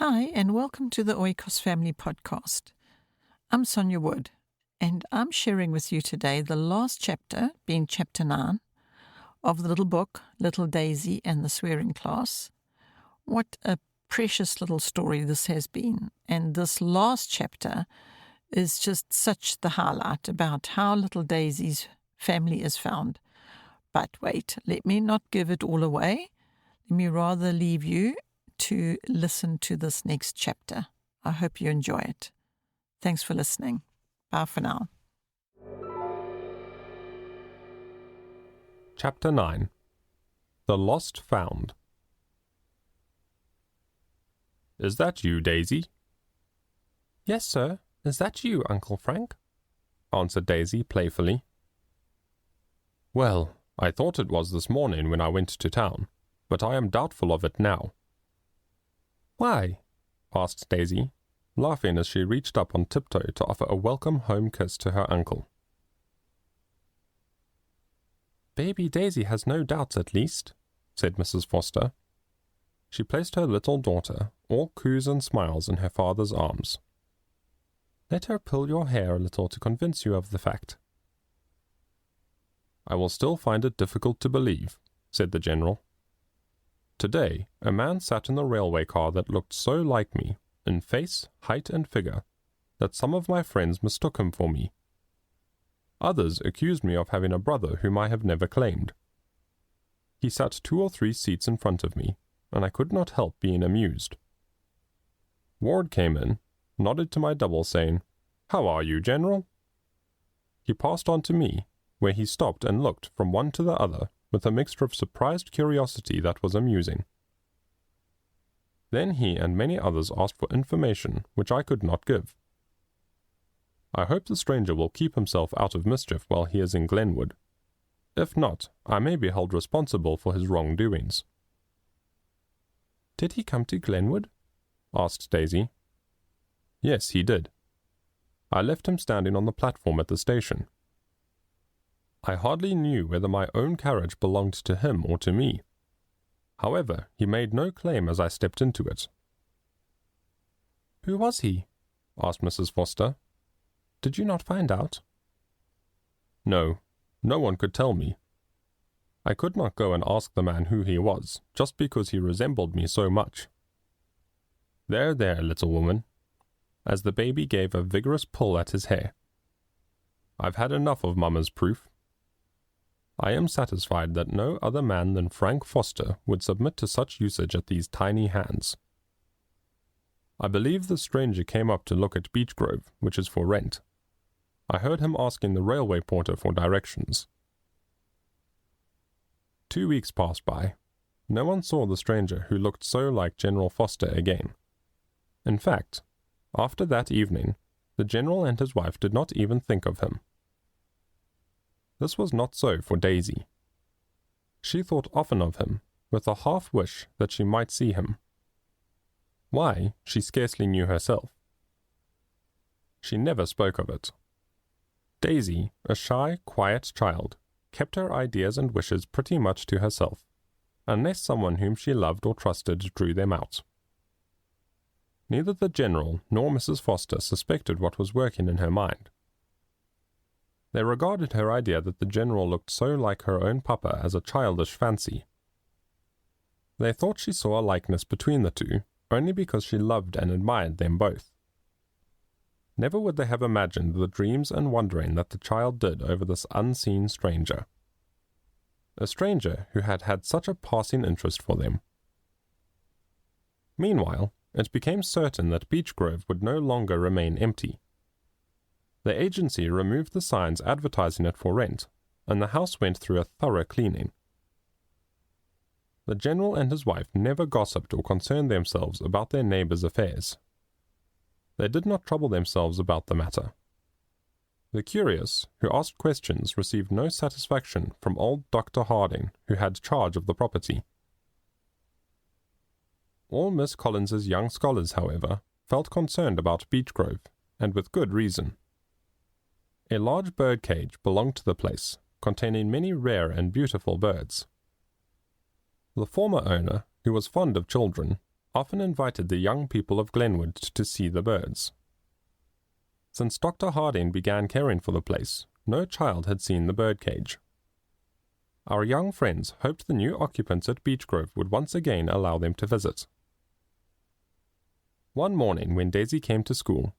Hi, and welcome to the Oikos Family Podcast. I'm Sonja Wood, and I'm sharing with you today the last chapter, being chapter 9, of the little book, Little Daisy and the Swearing Class. What a precious little story this has been, and this last chapter is just such the highlight about how little Daisy's family is found. But wait, let me not give it all away. Let me rather leave you to listen to this next chapter. I hope you enjoy it. Thanks for listening. Bye for now. Chapter 9. The Lost Found. "Is that you, Daisy?" "Yes, sir. Is that you, Uncle Frank?" answered Daisy playfully. "Well, I thought it was this morning when I went to town, but I am doubtful of it now." "Why?" asked Daisy, laughing as she reached up on tiptoe to offer a welcome home kiss to her uncle. "Baby Daisy has no doubts, at least," said Mrs. Foster. She placed her little daughter, all coos and smiles, in her father's arms. "Let her pull your hair a little to convince you of the fact." "I will still find it difficult to believe," said the General. "Today, a man sat in the railway car that looked so like me, in face, height, and figure, that some of my friends mistook him for me. Others accused me of having a brother whom I have never claimed. He sat 2 or 3 seats in front of me, and I could not help being amused. Ward came in, nodded to my double, saying, 'How are you, General?' He passed on to me, where he stopped and looked from one to the other with a mixture of surprised curiosity that was amusing. Then he and many others asked for information which I could not give. I hope the stranger will keep himself out of mischief while he is in Glenwood. If not, I may be held responsible for his wrongdoings." "Did he come to Glenwood?" asked Daisy. "Yes, he did. I left him standing on the platform at the station. I hardly knew whether my own carriage belonged to him or to me. However, he made no claim as I stepped into it." "Who was he?" asked Mrs. Foster. "Did you not find out?" No one could tell me. I could not go and ask the man who he was, just because he resembled me so much. There, little woman," as the baby gave a vigorous pull at his hair. "I've had enough of Mamma's proof. I am satisfied that no other man than Frank Foster would submit to such usage at these tiny hands. I believe the stranger came up to look at Beech Grove, which is for rent. I heard him asking the railway porter for directions." 2 weeks passed by. No one saw the stranger who looked so like General Foster again. In fact, after that evening, the General and his wife did not even think of him. This was not so for Daisy. She thought often of him, with a half wish that she might see him. Why, she scarcely knew herself. She never spoke of it. Daisy, a shy, quiet child, kept her ideas and wishes pretty much to herself, unless someone whom she loved or trusted drew them out. Neither the General nor Mrs. Foster suspected what was working in her mind. They regarded her idea that the General looked so like her own papa as a childish fancy. They thought she saw a likeness between the two, only because she loved and admired them both. Never would they have imagined the dreams and wondering that the child did over this unseen stranger. A stranger who had had such a passing interest for them. Meanwhile, it became certain that Beech Grove would no longer remain empty. The agency removed the signs advertising it for rent, and the house went through a thorough cleaning. The General and his wife never gossiped or concerned themselves about their neighbors' affairs. They did not trouble themselves about the matter. The curious, who asked questions, received no satisfaction from old Dr. Harding, who had charge of the property. All Miss Collins's young scholars, however, felt concerned about Beech Grove, and with good reason. A large bird cage belonged to the place, containing many rare and beautiful birds. The former owner, who was fond of children, often invited the young people of Glenwood to see the birds. Since Dr. Harding began caring for the place, no child had seen the birdcage. Our young friends hoped the new occupants at Beechgrove would once again allow them to visit. One morning when Daisy came to school,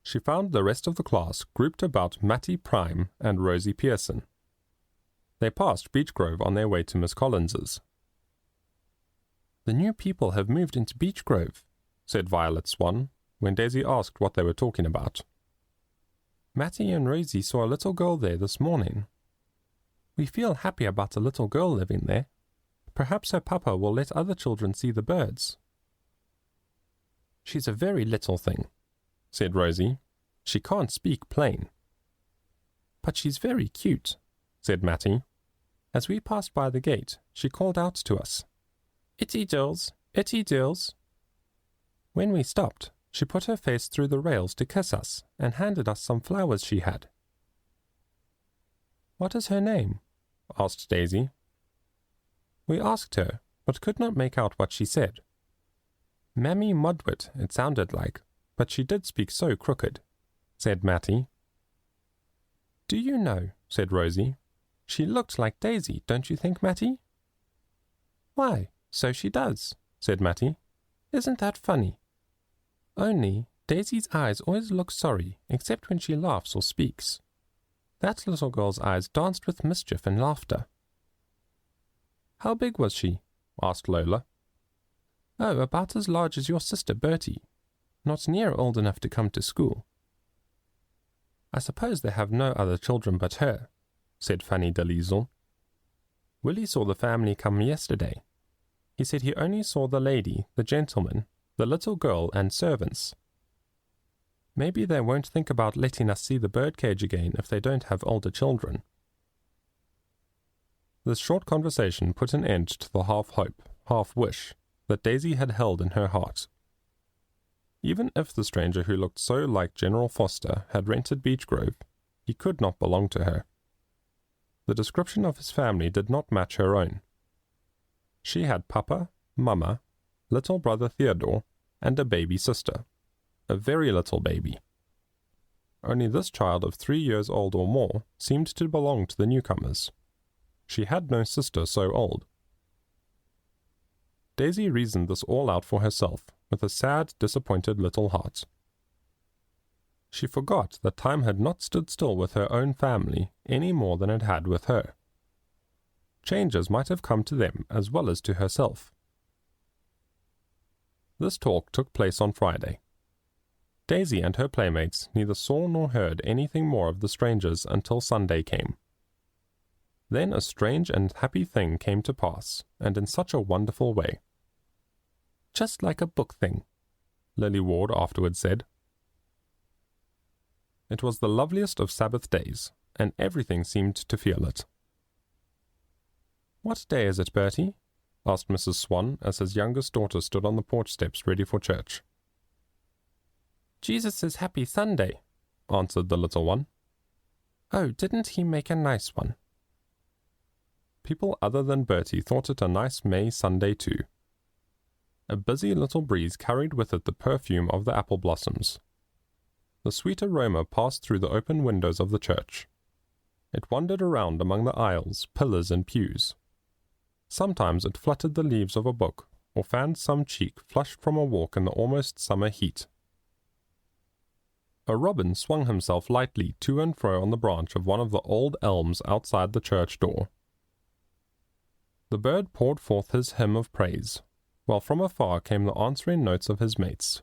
she found the rest of the class grouped about Mattie Prime and Rosie Pearson. They passed Beechgrove on their way to Miss Collins's. "The new people have moved into Beechgrove," said Violet Swan, when Daisy asked what they were talking about. "Mattie and Rosie saw a little girl there this morning. We feel happy about a little girl living there. Perhaps her papa will let other children see the birds." "She's a very little thing," said Rosie. "She can't speak plain." "But she's very cute," said Mattie. "As we passed by the gate, she called out to us, 'Itty dills, itty dills.' When we stopped, she put her face through the rails to kiss us and handed us some flowers she had." "What is her name?" asked Daisy. "We asked her, but could not make out what she said. Mammy Mudwit, it sounded like, but she did speak so crooked," said Mattie. "Do you know," said Rosie, "she looked like Daisy, don't you think, Mattie?" "Why, so she does," said Mattie. "Isn't that funny? Only, Daisy's eyes always look sorry, except when she laughs or speaks. That little girl's eyes danced with mischief and laughter." "How big was she?" asked Lola. "Oh, about as large as your sister Bertie. Not near old enough to come to school." "I suppose they have no other children but her," said Fanny de Liesel. "Willie saw the family come yesterday. He said he only saw the lady, the gentleman, the little girl, and servants. Maybe they won't think about letting us see the birdcage again if they don't have older children." This short conversation put an end to the half-hope, half-wish that Daisy had held in her heart. Even if the stranger who looked so like General Foster had rented Beechgrove, he could not belong to her. The description of his family did not match her own. She had Papa, Mama, little brother Theodore, and a baby sister. A very little baby. Only this child of 3 years old or more seemed to belong to the newcomers. She had no sister so old. Daisy reasoned this all out for herself, with a sad, disappointed little heart. She forgot that time had not stood still with her own family any more than it had with her. Changes might have come to them as well as to herself. This talk took place on Friday. Daisy and her playmates neither saw nor heard anything more of the strangers until Sunday came. Then a strange and happy thing came to pass, and in such a wonderful way. "Just like a book thing," Lily Ward afterwards said. It was the loveliest of Sabbath days, and everything seemed to feel it. "What day is it, Bertie?" asked Mrs. Swan as his youngest daughter stood on the porch steps ready for church. "Jesus' Happy Sunday," answered the little one. "Oh, didn't he make a nice one?" People other than Bertie thought it a nice May Sunday too. A busy little breeze carried with it the perfume of the apple blossoms. The sweet aroma passed through the open windows of the church. It wandered around among the aisles, pillars, and pews. Sometimes it fluttered the leaves of a book, or fanned some cheek flushed from a walk in the almost summer heat. A robin swung himself lightly to and fro on the branch of one of the old elms outside the church door. The bird poured forth his hymn of praise, while from afar came the answering notes of his mates.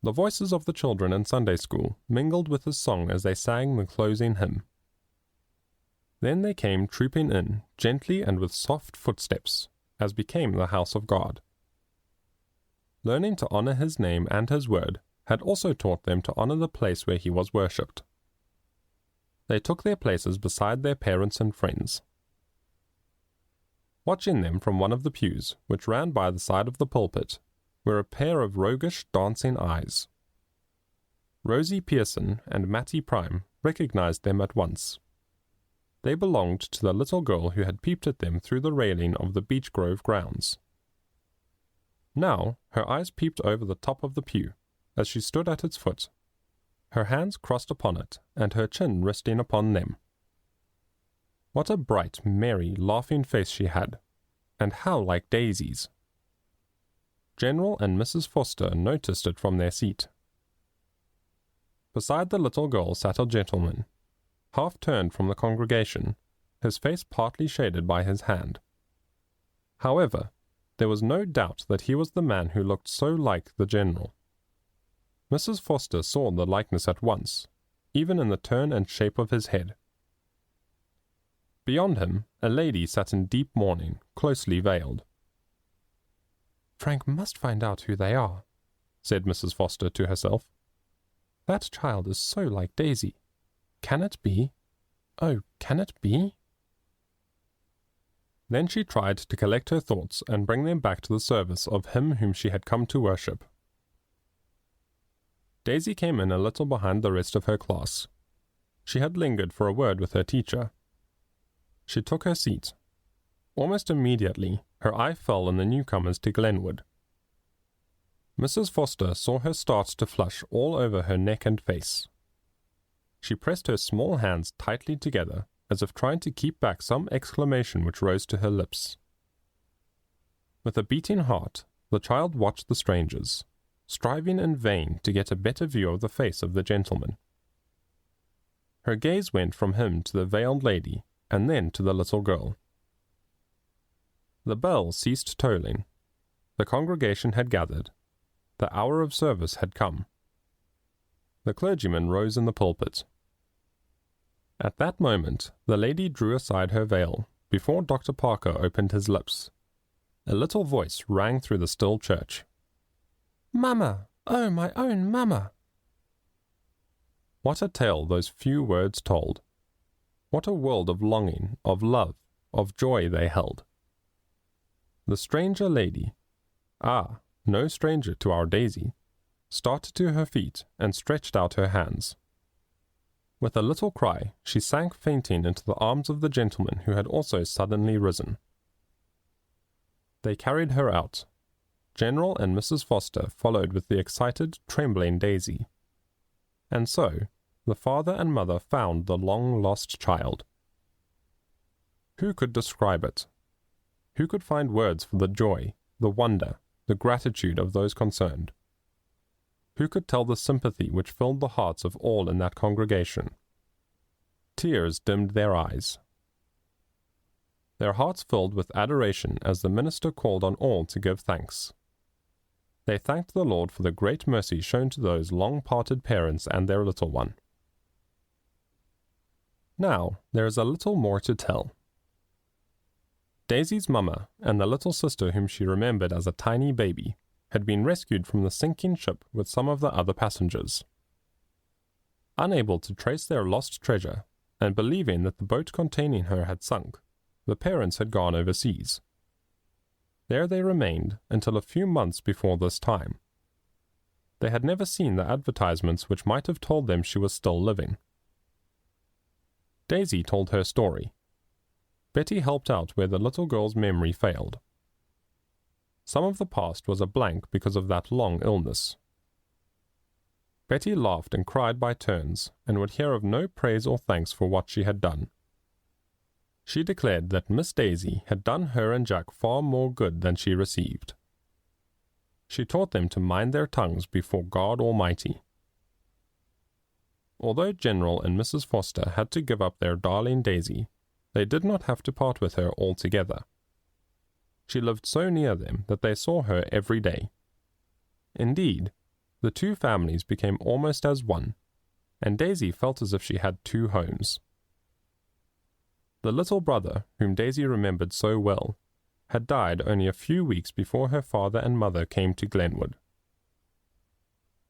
The voices of the children in Sunday school mingled with his song as they sang the closing hymn. Then they came trooping in, gently and with soft footsteps, as became the house of God. Learning to honor his name and his word had also taught them to honor the place where he was worshipped. They took their places beside their parents and friends. Watching them from one of the pews, which ran by the side of the pulpit, were a pair of roguish, dancing eyes. Rosie Pearson and Mattie Prime recognized them at once. They belonged to the little girl who had peeped at them through the railing of the Beechgrove grounds. Now her eyes peeped over the top of the pew, as she stood at its foot, her hands crossed upon it, and her chin resting upon them. What a bright, merry, laughing face she had, and how like Daisy's! General and Mrs. Foster noticed it from their seat. Beside the little girl sat a gentleman, half turned from the congregation, his face partly shaded by his hand. However, there was no doubt that he was the man who looked so like the general. Mrs. Foster saw the likeness at once, even in the turn and shape of his head. Beyond him, a lady sat in deep mourning, closely veiled. "Frank must find out who they are," said Mrs. Foster to herself. "That child is so like Daisy. Can it be? Oh, can it be?" Then she tried to collect her thoughts and bring them back to the service of him whom she had come to worship. Daisy came in a little behind the rest of her class. She had lingered for a word with her teacher. She took her seat. Almost immediately, her eye fell on the newcomers to Glenwood. Mrs. Foster saw her start to flush all over her neck and face. She pressed her small hands tightly together, as if trying to keep back some exclamation which rose to her lips. With a beating heart, the child watched the strangers, striving in vain to get a better view of the face of the gentleman. Her gaze went from him to the veiled lady, and then to the little girl. The bell ceased tolling. The congregation had gathered. The hour of service had come. The clergyman rose in the pulpit. At that moment, the lady drew aside her veil, before Dr. Parker opened his lips. A little voice rang through the still church. "Mamma! Oh, my own mamma!" What a tale those few words told! What a world of longing, of love, of joy they held! The stranger lady, no stranger to our Daisy, started to her feet and stretched out her hands. With a little cry, she sank fainting into the arms of the gentleman who had also suddenly risen. They carried her out. General and Mrs. Foster followed with the excited, trembling Daisy. And so, the father and mother found the long-lost child. Who could describe it? Who could find words for the joy, the wonder, the gratitude of those concerned? Who could tell the sympathy which filled the hearts of all in that congregation? Tears dimmed their eyes. Their hearts filled with adoration as the minister called on all to give thanks. They thanked the Lord for the great mercy shown to those long-parted parents and their little one. Now, there is a little more to tell. Daisy's mamma and the little sister whom she remembered as a tiny baby had been rescued from the sinking ship with some of the other passengers. Unable to trace their lost treasure, and believing that the boat containing her had sunk, the parents had gone overseas. There they remained until a few months before this time. They had never seen the advertisements which might have told them she was still living. Daisy told her story. Betty helped out where the little girl's memory failed. Some of the past was a blank because of that long illness. Betty laughed and cried by turns, and would hear of no praise or thanks for what she had done. She declared that Miss Daisy had done her and Jack far more good than she received. She taught them to mind their tongues before God Almighty. Although General and Mrs. Foster had to give up their darling Daisy, they did not have to part with her altogether. She lived so near them that they saw her every day. Indeed, the two families became almost as one, and Daisy felt as if she had two homes. The little brother, whom Daisy remembered so well, had died only a few weeks before her father and mother came to Glenwood.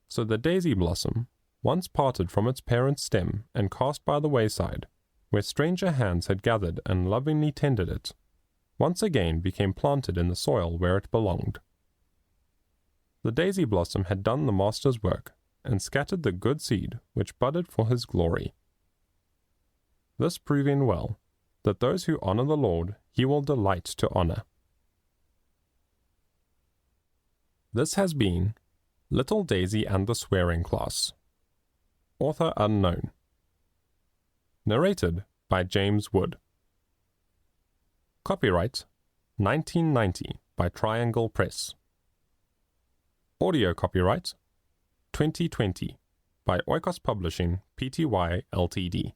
So the daisy blossom, once parted from its parent stem and cast by the wayside, where stranger hands had gathered and lovingly tended it, once again became planted in the soil where it belonged. The daisy blossom had done the Master's work, and scattered the good seed which budded for his glory. This proving well, that those who honor the Lord he will delight to honor. This has been Little Daisy and the Swearing Class. Author unknown. Narrated by James Wood. Copyright 1990 by Triangle Press. Audio copyright 2020 by Oikos Publishing Pty Ltd.